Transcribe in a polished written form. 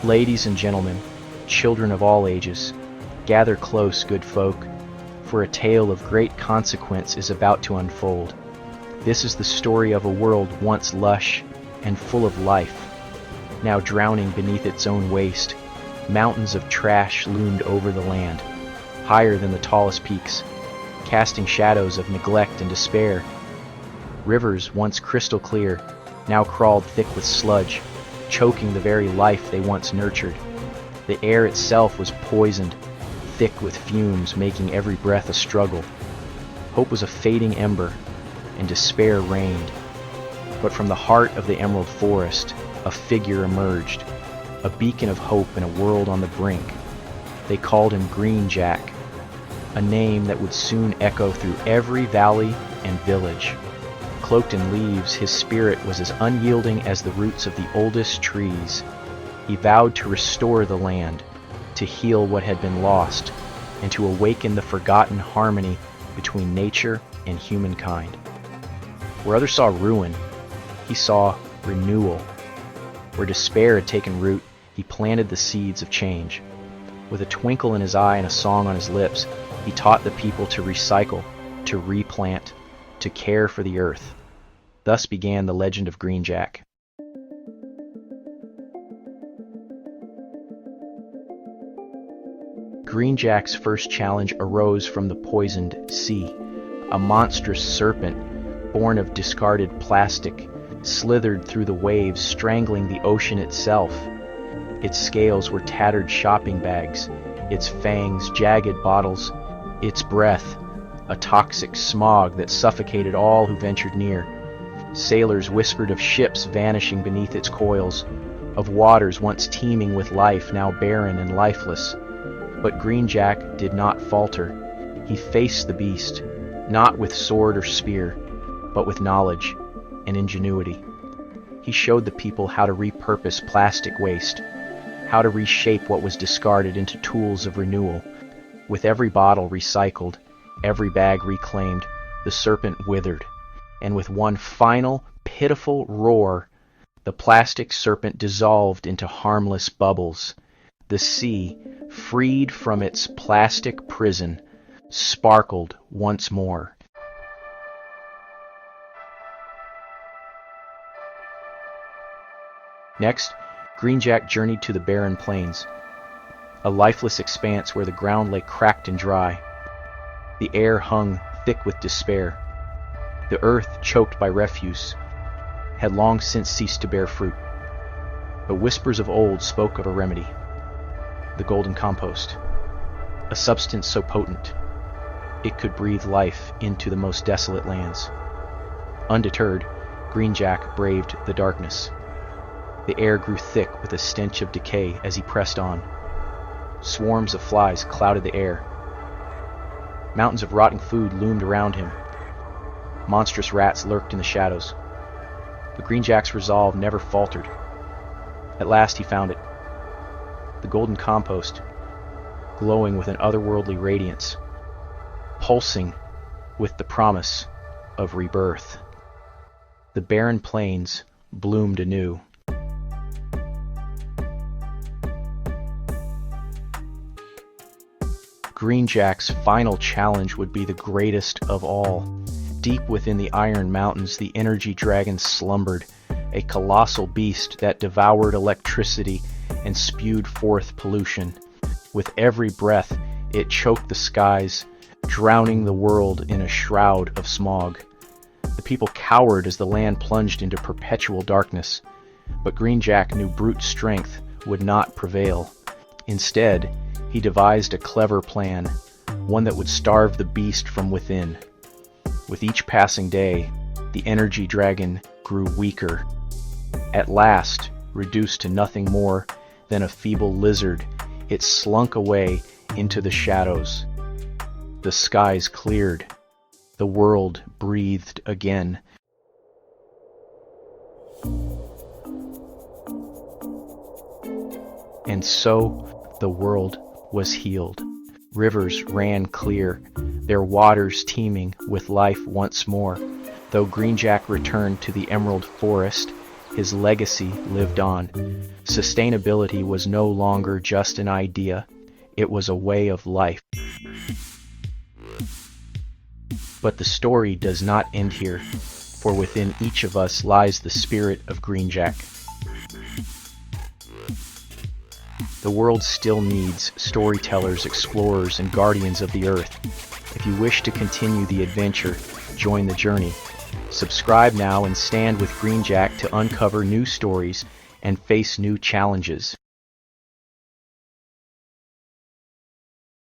Ladies and gentlemen, children of all ages, gather close, good folk, for a tale of great consequence is about to unfold. This is the story of a world once lush and full of life, now drowning beneath its own waste. Mountains of trash loomed over the land, higher than the tallest peaks, casting shadows of neglect and despair. Rivers, once crystal clear, now crawled thick with sludge, choking the very life they once nurtured. The air itself was poisoned, thick with fumes, making every breath a struggle. Hope was a fading ember, and despair reigned. But from the heart of the emerald forest, a figure emerged, a beacon of hope in a world on the brink. They called him Green Jack, a name that would soon echo through every valley and village. Cloaked in leaves, his spirit was as unyielding as the roots of the oldest trees. He vowed to restore the land, to heal what had been lost, and to awaken the forgotten harmony between nature and humankind. Where others saw ruin, he saw renewal. Where despair had taken root, he planted the seeds of change. With a twinkle in his eye and a song on his lips, he taught the people to recycle, to replant, to care for the earth. Thus began the legend of Green Jack. Green Jack's first challenge arose from the poisoned sea. A monstrous serpent, born of discarded plastic, slithered through the waves, strangling the ocean itself. Its scales were tattered shopping bags, its fangs jagged bottles, its breath a toxic smog that suffocated all who ventured near. Sailors whispered of ships vanishing beneath its coils, of waters once teeming with life, now barren and lifeless. But Green Jack did not falter. He faced the beast, not with sword or spear, but with knowledge and ingenuity. He showed the people how to repurpose plastic waste, how to reshape what was discarded into tools of renewal. With every bottle recycled, every bag reclaimed, the serpent withered, and with one final, pitiful roar, the plastic serpent dissolved into harmless bubbles. The sea, freed from its plastic prison, sparkled once more. Next, Green Jack journeyed to the barren plains, a lifeless expanse where the ground lay cracked and dry. The air hung thick with despair. The earth, choked by refuse, had long since ceased to bear fruit. But whispers of old spoke of a remedy: the Golden Compost, a substance so potent it could breathe life into the most desolate lands. Undeterred, Green Jack braved the darkness. The air grew thick with a stench of decay as he pressed on. Swarms of flies clouded the air. Mountains of rotting food loomed around him. Monstrous rats lurked in the shadows. But Green Jack's resolve never faltered. At last he found it. The Golden Compost, glowing with an otherworldly radiance, pulsing with the promise of rebirth. The barren plains bloomed anew. Green Jack's final challenge would be the greatest of all. Deep within the Iron Mountains, the energy dragon slumbered, a colossal beast that devoured electricity and spewed forth pollution. With every breath, it choked the skies, drowning the world in a shroud of smog. The people cowered as the land plunged into perpetual darkness. But Green Jack knew brute strength would not prevail. Instead, he devised a clever plan, one that would starve the beast from within. With each passing day, the energy dragon grew weaker. At last, reduced to nothing more than a feeble lizard, it slunk away into the shadows. The skies cleared. The world breathed again. And so the world was healed. Rivers ran clear, their waters teeming with life once more. Though Green Jack returned to the emerald forest, his legacy lived on. Sustainability was no longer just an idea, it was a way of life. But the story does not end here, for within each of us lies the spirit of Greenjack. The world still needs storytellers, explorers, and guardians of the earth. If you wish to continue the adventure, join the journey. Subscribe now and stand with Greenjack to uncover new stories and face new challenges.